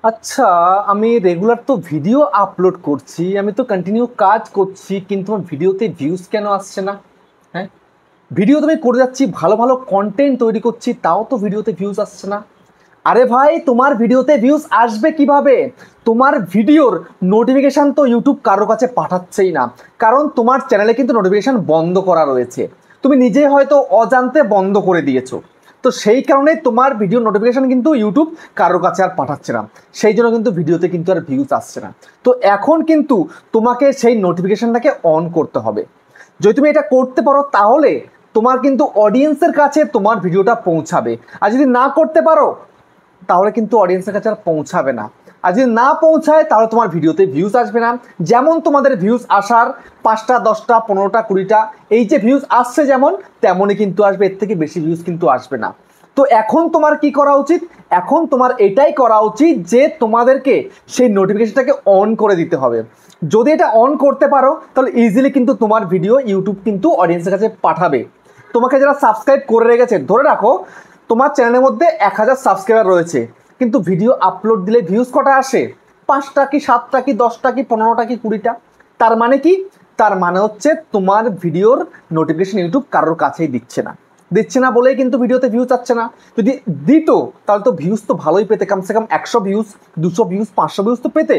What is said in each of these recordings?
আচ্ছা, আমি রেগুলার তো ভিডিও আপলোড করছি, আমি তো কন্টিনিউ কাজ করছি, কিন্তু আমার ভিডিওতে ভিউজ কেন আসছে না? হ্যাঁ, ভিডিও তো আমি করে যাচ্ছি, ভালো ভালো কন্টেন্ট তৈরি করছি, তাও তো ভিডিওতে ভিউজ আসছে না। আরে ভাই, তোমার ভিডিওতে ভিউজ আসবে কিভাবে? তোমার ভিডিওর নোটিফিকেশান তো ইউটিউব কারো কাছে পাঠাচ্ছেই না, কারণ তোমার চ্যানেলে কিন্তু নোটিফিকেশান বন্ধ করা রয়েছে। তুমি নিজেই হয়তো অজান্তে বন্ধ করে দিয়েছো। তো সেই কারণে তোমার ভিডিও নোটিফিকেশান কিন্তু ইউটিউব কারোর কাছে আর পাঠাচ্ছে না, সেই জন্য কিন্তু ভিডিওতে কিন্তু আর ভিউজ আসছে না। তো এখন কিন্তু তোমাকে সেই নোটিফিকেশানটাকে অন করতে হবে। যদি তুমি এটা করতে পারো তাহলে তোমার কিন্তু অডিয়েন্সের কাছে তোমার ভিডিওটা পৌঁছাবে। আর যদি না করতে পারো তাহলে কিন্তু অডিয়েন্সের কাছে আর পৌঁছাবে না। আর যদি না পৌঁছায় তাহলে তোমার ভিডিওতে ভিউজ আসবে না। যেমন তোমাদের ভিউজ আসার 5টা 10টা 15টা 20টা এই যে ভিউজ আসছে যেমন, তেমনই কিন্তু আসবে, এর থেকে বেশি ভিউজ কিন্তু আসবে না। তো এখন তোমার কি করা উচিত? এখন তোমার এটাই করা উচিত যে তোমাদেরকে সেই নোটিফিকেশনটাকে অন করে দিতে হবে। যদি এটা অন করতে পারো তাহলে ইজিলি কিন্তু তোমার ভিডিও ইউটিউব কিন্তু অডিয়েন্সের কাছে পাঠাবে। তোমাকে যারা সাবস্ক্রাইব করে রেখেছে, ধরে রাখো তোমার চ্যানেলের মধ্যে 1000 সাবস্ক্রাইবার রয়েছে, কিন্তু ভিডিও আপলোড দিলে ভিউজ কটা আসে? 5টা কি 7টা কি 10টা কি 15টা কি 20টা। তার মানে কি? তার মানে হচ্ছে তোমার ভিডিওর নোটিফিকেশন ইউটিউব কারোর কাছেই দিচ্ছে না বলেই কিন্তু ভিডিওতে ভিউজ আসছে না। যদি দিত তাহলে তো ভিউজ তো ভালোই পেতে, কমসে কম 100 ভিউজ 200 ভিউজ 500 ভিউজ তো পেতে।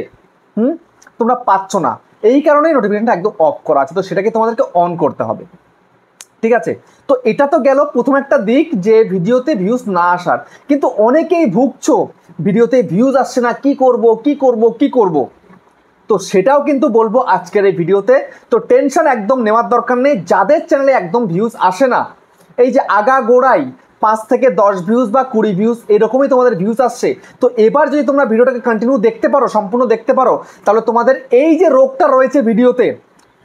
তোমরা পাচ্ছ না, এই কারণেই নোটিফিকেশনটা একদম অফ করা আছে। তো সেটাকে তোমাদেরকে অন করতে হবে। ঠিক আছে, তো এটা তো গেল প্রথম একটা দিক যে ভিডিওতে ভিউজ না আসার। কিন্তু অনেকেই ভুগছো ভিডিওতে ভিউজ আসছে না, কি করব কি করব কি করব। তো সেটাও কিন্তু বলবো আজকের এই ভিডিওতে। তো টেনশন একদম নেওয়ার দরকার নেই। যাদের চ্যানেলে একদম ভিউজ আসে না, এই যে আগাগোড়াই 5 থেকে 10 ভিউজ বা 20 ভিউজ এরকমই তোমাদের ভিউজ আসছে, তো এবার যদি তোমরা ভিডিওটাকে কন্টিনিউ দেখতে পারো, সম্পূর্ণ দেখতে পারো, তাহলে তোমাদের এই যে রোগটা রয়েছে ভিডিওতে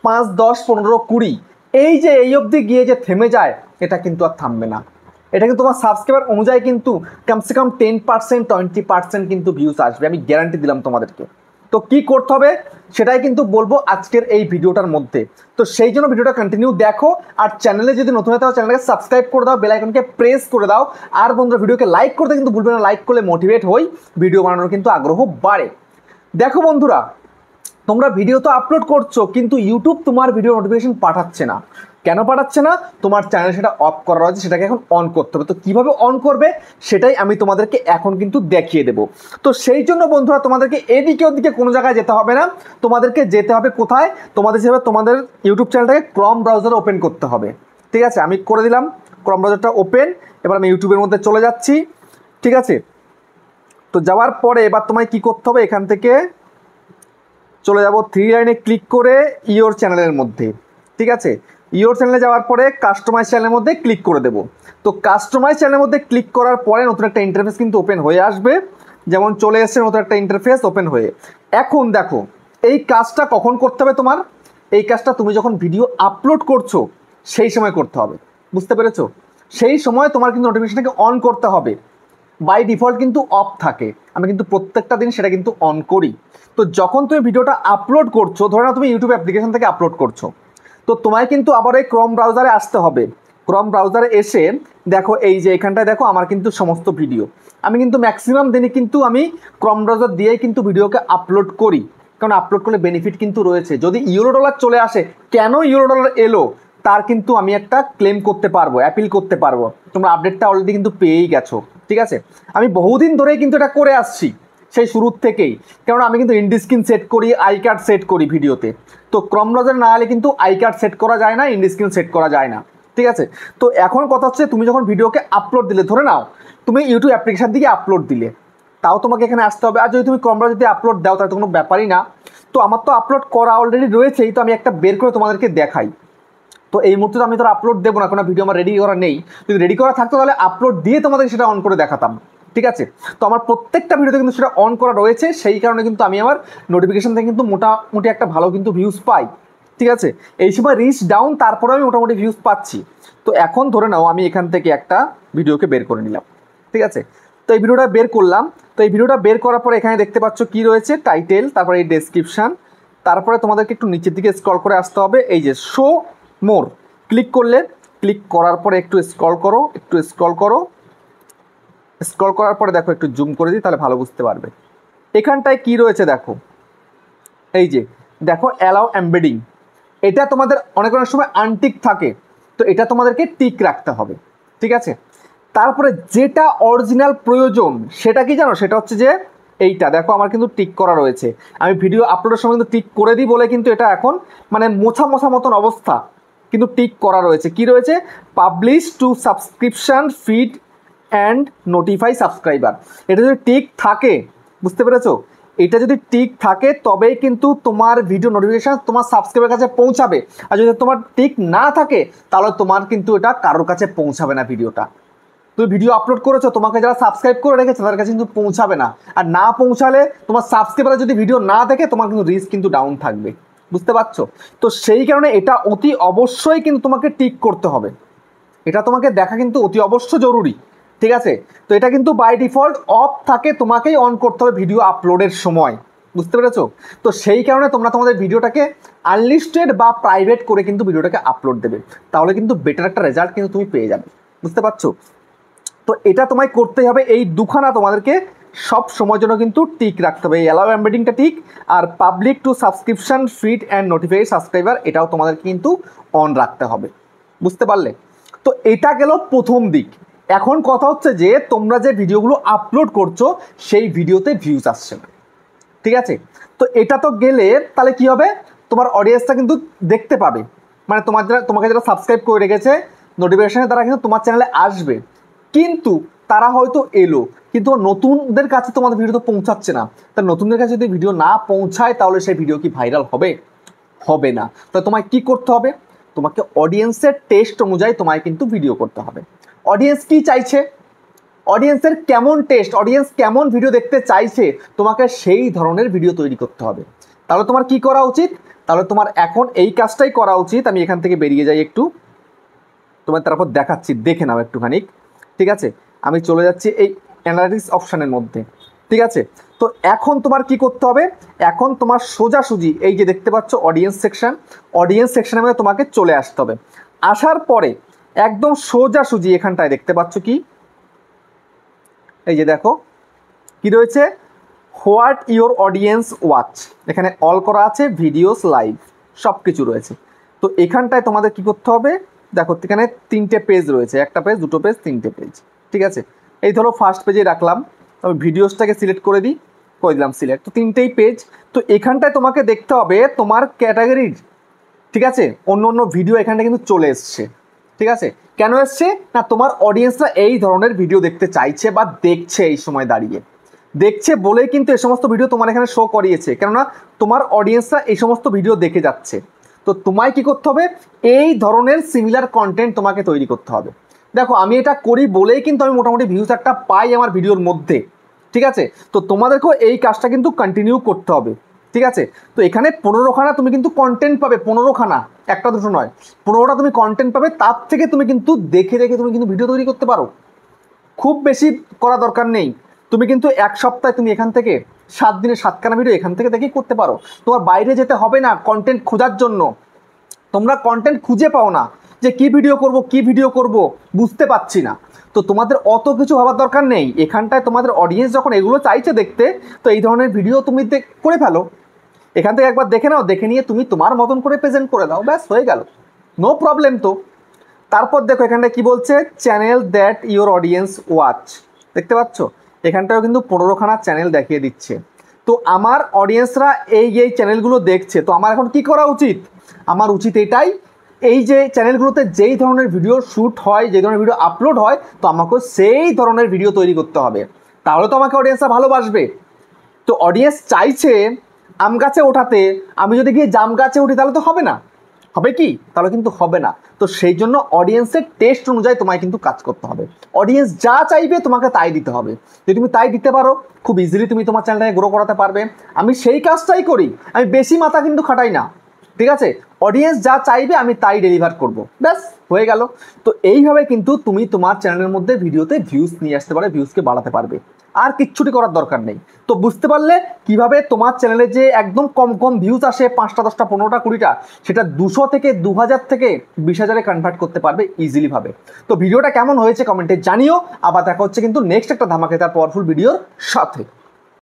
5 10 15 20 এই যে এই অবধি গিয়ে যে থেমে যায়, এটা কিন্তু আর থামবে না। এটা কিন্তু তোমার সাবস্ক্রাইবার অনুযায়ী কিন্তু কমসে কম 10% 20% কিন্তু ভিউজ আসবে, আমি গ্যারান্টি দিলাম তোমাদেরকে। তো কি করতে হবে সেটাই কিন্তু বলবো আজকের এই ভিডিওটার মধ্যে। তো সেই জন্য ভিডিওটা কন্টিনিউ দেখো। আর চ্যানেলে যদি নতুন হয়ে থাকো চ্যানেলকে সাবস্ক্রাইব করে দাও, বেল আইকনকে প্রেস করে দাও। আর বন্ধুরা ভিডিওকে লাইক করতে কিন্তু ভুলবে না, লাইক করলে মোটিভেট হই, ভিডিও বানানোর কিন্তু আগ্রহ বাড়ে। দেখো বন্ধুরা, তোমরা ভিডিও তো আপলোড করছো কিন্তু ইউটিউব তোমার ভিডিও নোটিফিকেশন পাঠাচ্ছে না। কেন পাঠাচ্ছে না? তোমার চ্যানেল সেটা অফ করা রয়েছে, সেটাকে এখন অন করতে হবে। তো কীভাবে অন করবে সেটাই আমি তোমাদেরকে এখন কিন্তু দেখিয়ে দেবো। তো সেই জন্য বন্ধুরা তোমাদেরকে এদিকে ওদিকে কোনো জায়গায় যেতে হবে না, তোমাদেরকে যেতে হবে কোথায়? তোমাদের ইউটিউব চ্যানেলটাকে ক্রম ব্রাউজারে ওপেন করতে হবে। ঠিক আছে, আমি করে দিলাম ক্রম ব্রাউজারটা ওপেন। এবার আমি ইউটিউবের মধ্যে চলে যাচ্ছি। ঠিক আছে, তো যাওয়ার পরে এবার তোমায় কী করতে হবে? এখান থেকে চলে যাব 3 লাইনে ক্লিক করে ইওর চ্যানেলের মধ্যে। ঠিক আছে, ইওর চ্যানেলে যাওয়ার পরে কাস্টমাইজ চ্যানেলের মধ্যে ক্লিক করে দেব। তো কাস্টমাইজ চ্যানেলের মধ্যে ক্লিক করার পরে নতুন একটা ইন্টারফেস কিন্তু ওপেন হয়ে আসবে। যেমন চলে এসছে নতুন একটা ইন্টারফেস ওপেন হয়ে। এখন দেখো এই কাজটা কখন করতে হবে তোমার? এই কাজটা তুমি যখন ভিডিও আপলোড করছো সেই সময় করতে হবে। বুঝতে পেরেছো? সেই সময় তোমার কিন্তু নোটিফিকেশনটাকে অন করতে হবে। বাই ডিফল্ট কিন্তু অফ থাকে, আমি কিন্তু প্রত্যেকটা দিন সেটা কিন্তু অন করি। তো যখন তুমি ভিডিওটা আপলোড করছো, ধরে নাও তুমি ইউটিউব অ্যাপ্লিকেশন থেকে আপলোড করছো, তো তোমায় কিন্তু আবার এই ক্রম ব্রাউজারে আসতে হবে। ক্রম ব্রাউজারে এসে দেখো এই যে এখানটায় দেখো আমার কিন্তু সমস্ত ভিডিও, আমি কিন্তু ম্যাক্সিমাম দিনই কিন্তু আমি ক্রম ব্রাউজার দিয়েই কিন্তু ভিডিওকে আপলোড করি, কারণ আপলোড করলে বেনিফিট কিন্তু রয়েছে। যদি ইউরো ডলার চলে আসে, কেন ইউরো ডলার এলো তার কিন্তু আমি একটা ক্লেম করতে পারবো, অ্যাপিল করতে পারবো। তোমরা আপডেটটা অলরেডি কিন্তু পেয়েই গেছো। ঠিক আছে, আমি বহুদিন ধরেই কিন্তু এটা করে আসছি, সেই শুরুর থেকেই। কারণ আমি কিন্তু ইন্ডি স্ক্রিন সেট করি, আই কার্ড সেট করি ভিডিওতে। তো ক্রম ব্রাউজার না হলে কিন্তু আই কার্ড সেট করা যায় না, ইন্ডি স্ক্রিন সেট করা যায় না। ঠিক আছে, তো এখন কথা হচ্ছে তুমি যখন ভিডিওকে আপলোড দিলে, ধরে নাও তুমি ইউটিউব অ্যাপ্লিকেশন দিকে আপলোড দিলে, তাও তোমাকে এখানে আসতে হবে। আর যদি তুমি ক্রম ব্রাউজার দিয়ে আপলোড দাও তাহলে তো কোনো ব্যাপারই না। তো আমার তো আপলোড করা অলরেডি রয়েছেই, তো আমি একটা বের করে তোমাদেরকে দেখাই। তো এই মুহূর্তে তো আমি তো আপলোড দেবো না, কোনো ভিডিও আমার রেডি করা নেই। যদি রেডি করা থাকতো তাহলে আপলোড দিয়ে তোমাদের সেটা অন করে দেখাতাম। ঠিক আছে, তো আমার প্রত্যেকটা ভিডিওতে কিন্তু সেটা অন করা রয়েছে, সেই কারণে কিন্তু আমি আমার নোটিফিকেশন থেকে কিন্তু মোটামুটি একটা ভালো কিন্তু ভিউজ পাই। ঠিক আছে, এই সময় রিচ ডাউন, তারপরে আমি মোটামুটি ভিউজ পাচ্ছি। তো এখন ধরে নাও আমি এখান থেকে একটা ভিডিওকে বের করে নিলাম। ঠিক আছে, তো এই ভিডিওটা বের করলাম। তো এই ভিডিওটা বের করার পরে এখানে দেখতে পাচ্ছ কি রয়েছে, টাইটেল, তারপরে এই ডেসক্রিপশন, তারপরে তোমাদেরকে একটু নিচের দিকে স্ক্রল করে আসতে হবে। এই যে শো মোর ক্লিক করলে, ক্লিক করার পরে একটু স্ক্রল করো, স্ক্রল করার পরে দেখো একটু জুম করে দিই, তাহলে ভালো বুঝতে পারবে। এখানটায় কি রয়েছে দেখো, এই যে দেখো অ্যালাউ এমবেডিং, এটা তোমাদের অনেক অনেক সময় আনটিক থাকে, তো এটা তোমাদেরকে টিক রাখতে হবে, ঠিক আছে। তারপরে যেটা অরিজিনাল প্রয়োজন সেটা কি জানো, সেটা হচ্ছে যে এইটা দেখো আমার কিন্তু টিক করা রয়েছে, আমি ভিডিও আপলোডের সময় কিন্তু টিক করে দিই বলে কিন্তু এটা এখন মানে মোছা মোছা মতন অবস্থা, কিন্তু টিক করা রয়েছে। কি রয়েছে, publish two subscription feed and notify subscriber, এটা যদি টিক থাকে, বুঝতে পেরেছো, এটা যদি টিক থাকে তবেই কিন্তু তোমার ভিডিও নোটিফিকেশান তোমার সাবস্ক্রাইবার কাছে পৌঁছাবে, আর যদি তোমার টিক না থাকে তাহলে তোমার কিন্তু এটা কারোর কাছে পৌঁছাবে না। ভিডিওটা তুমি ভিডিও আপলোড করেছো, তোমাকে যারা সাবস্ক্রাইব করে রেখেছে তাদের কাছে কিন্তু পৌঁছাবে না, আর না পৌঁছালে তোমার সাবস্ক্রাইবার যদি ভিডিও না দেখে তোমার কিন্তু রিস্ক কিন্তু ডাউন থাকবে, বুঝতে পারছো। তো সেই কারণে এটা অতি অবশ্যই কিন্তু তোমাকে টিক করতে হবে, এটা তোমাকে দেখা কিন্তু অতি অবশ্য জরুরি, ঠিক আছে। তো এটা কিন্তু বাই ডিফল্ট অফ থাকে, তোমাকেই অন করতে হবে ভিডিও আপলোডের সময়, বুঝতে পেরেছো। তো সেই কারণে তোমরা তোমাদের ভিডিওটাকে আনলিস্টেড বা প্রাইভেট করে কিন্তু ভিডিওটাকে আপলোড দেবে, তাহলে কিন্তু বেটার একটা রেজাল্ট কিন্তু তুমি পেয়ে যাবে, বুঝতে পারছো। তো এটা তোমায় করতেই হবে, এই দুখানা তোমাদেরকে সব সময়ের জন্য কিন্তু টিক রাখতে হবে, এই অ্যালাউ এমবেডিংটা টিক, আর public to subscription feed and notify subscriber এটাও তোমাদেরকে কিন্তু অন রাখতে হবে, বুঝতে পারলে। তো এটা গেল প্রথম দিক। এখন কথা হচ্ছে যে তোমরা যে ভিডিওগুলো আপলোড করছো সেই ভিডিওতে ভিউজ আসছে না, ঠিক আছে। তো এটা তো গেলে তাহলে কি হবে, তোমার অডিয়েন্সটা কিন্তু দেখতে পাবে, মানে তোমাকে যারা সাবস্ক্রাইব করে রেখেছে নোটিফিকেশনে তারা কিন্তু তোমার চ্যানেলে আসবে, কিন্তু তারা হয়তো এলো কিন্তু নতুনদের কাছে তোমাদের ভিডিও তো পৌঁছাচ্ছে না। তা নতুনদের কাছে যদি ভিডিও না পৌঁছায় তাহলে সেই ভিডিও কি ভাইরাল হবে, হবে না। তো তোমায় কি করতে হবে, তোমাকে অডিয়েন্সের টেস্ট অনুযায়ী তোমায় কিন্তু ভিডিও করতে হবে। অডিয়েন্স কি চাইছে, অডিয়েন্সের কেমন টেস্ট, অডিয়েন্স কেমন ভিডিও দেখতে চাইছে, তোমাকে সেই ধরনের ভিডিও তৈরি করতে হবে। তাহলে তোমার কি করা উচিত, তাহলে তোমার এখন এই কাজটাই করা উচিত। আমি এখান থেকে বেরিয়ে যাই একটু, তোমার তারপর দেখাচ্ছি, দেখে নাও একটুখানি, ঠিক আছে। আমি চলে যাচ্ছি এই অ্যানালিটিক্স অপশানের মধ্যে, ঠিক আছে। তো এখন তোমার কি করতে হবে, এখন তোমার সোজাসুজি এই যে দেখতে পাচ্ছ অডিয়েন্স সেকশন, অডিয়েন্স সেকশনের মধ্যে তোমাকে চলে আসতে হবে। আসার পরে একদম সোজাসুজি এখানটায় দেখতে পাচ্ছ কি, এই যে দেখো কি রয়েছে, হোয়াট ইওর অডিয়েন্স ওয়াচ, এখানে অল করা আছে, ভিডিওস লাইভ সব কিছু রয়েছে। তো এখানটায় তোমাদের কি করতে হবে, দেখো এখানে 3টে পেজ রয়েছে, একটা পেজ, দুটো পেজ, 3টে পেজ, ঠিক আছে। এই ধরো ফার্স্ট পেজে রাখলাম, তবে ভিডিওসটাকে সিলেক্ট করে দিলাম সিলেক্ট, তো 3টেই পেজ। তো এখানটায় তোমাকে দেখতে হবে তোমার ক্যাটাগরির, ঠিক আছে, অন্য অন্য ভিডিও এখানটা কিন্তু চলে এসছে, ঠিক আছে। কেন এসছে না, তোমার অডিয়েন্সরা এই ধরনের ভিডিও দেখতে চাইছে বা দেখছে, এই সময় দাঁড়িয়ে দেখছে বলেই কিন্তু এই সমস্ত ভিডিও তোমার এখানে শো করিয়েছে, কেননা তোমার অডিয়েন্সরা এই সমস্ত ভিডিও দেখে যাচ্ছে। তো তোমায় কি করতে হবে, এই ধরনের সিমিলার কন্টেন্ট তোমাকে তৈরি করতে হবে। দেখো আমি এটা করি বলেই কিন্তু আমি মোটামুটি ভিউজ একটা পাই আমার ভিডিওর মধ্যে, ঠিক আছে। তো তোমাদেরকেও এই কাজটা কিন্তু কন্টিনিউ করতে হবে, ঠিক আছে। তো এখানে 15খানা তুমি কিন্তু কন্টেন্ট পাবে, 15খানা, একটা দুটো নয়, 15টা তুমি কন্টেন্ট পাবে। তার থেকে তুমি কিন্তু দেখে দেখে তুমি কিন্তু ভিডিও তৈরি করতে পারো, খুব বেশি করা দরকার নেই। তুমি কিন্তু এক সপ্তাহে তুমি এখান থেকে 7 দিনে 7খানা ভিডিও এখান থেকে দেখেই করতে পারো, তোমার বাইরে যেতে হবে না কন্টেন্ট খোঁজার জন্য। তোমরা কন্টেন্ট খুঁজে পাও না যে কি ভিডিও করব বুঝতে পারছি না, তো তোমাদের অত কিছু ভাবার দরকার নেই। এখানটায় তোমাদের অডিয়েন্স যখন এগুলো চাইছে দেখতে, তো এই ধরনের ভিডিও তুমি করে ফেলো, এখান থেকে একবার দেখে নাও, দেখে নিয়ে তুমি তোমার মতন করে প্রেজেন্ট করে দাও, ব্যাস হয়ে গেল, নো প্রবলেম। তো তারপর দেখো এখানটায় কি বলছে, channel that your audience watch, দেখতে পাচ্ছ এখানটাও কিন্তু 15খানা চ্যানেল দেখিয়ে দিচ্ছে। তো আমার অডিয়েন্সরা এই চ্যানেলগুলো দেখছে, তো আমার এখন কি করা উচিত, আমার উচিত এটাই, এই যে চ্যানেলগুলোতে যেই ধরনের ভিডিও শ্যুট হয়, যে ধরনের ভিডিও আপলোড হয়, তো আমাকে সেই ধরনের ভিডিও তৈরি করতে হবে, তাহলে তো আমাকে অডিয়েন্সরা ভালোবাসবে। তো অডিয়েন্স চাইছে আম গাছে ওঠাতে, আমি যদি গিয়ে জাম গাছে উঠি তাহলে তো হবে না, হবে কি, তাহলে কিন্তু হবে না। তো সেই জন্য অডিয়েন্সের টেস্ট অনুযায়ী তোমায় কিন্তু কাজ করতে হবে, অডিয়েন্স যা চাইবে তোমাকে তাই দিতে হবে। যদি তুমি তাই দিতে পারো, খুব ইজিলি তুমি তোমার চ্যানেলটাকে গ্রো করাতে পারবে। আমি সেই কাজটাই করি, আমি বেশি মাথা কিন্তু খাটাই না, ঠিক আছে। অডিয়েন্স যা চাইবে আমি তাই ডেলিভার করব, ব্যাস হয়ে গেল। তো এইভাবে কিন্তু তুমি তোমার চ্যানেলের মধ্যে ভিডিওতে ভিউজ নিয়ে আসতে পারবে, ভিউজকে বাড়াতে পারবে, আর কিচ্ছুটি করার দরকার নেই। তো বুঝতে পারলে কিভাবে তোমার চ্যানেলে যে একদম কম কম ভিউজ আসে, 5টা 10টা 15টা 20টা, সেটা 200 থেকে 2000 থেকে 20,000-এ কনভার্ট করতে পারবে ইজিলি ভাবে। তো ভিডিওটা কেমন হয়েছে কমেন্টে জানিও। আবার দেখা হচ্ছে কিন্তু নেক্সট একটা ধামাকেদার পাওয়ারফুল ভিডিওর সাথে।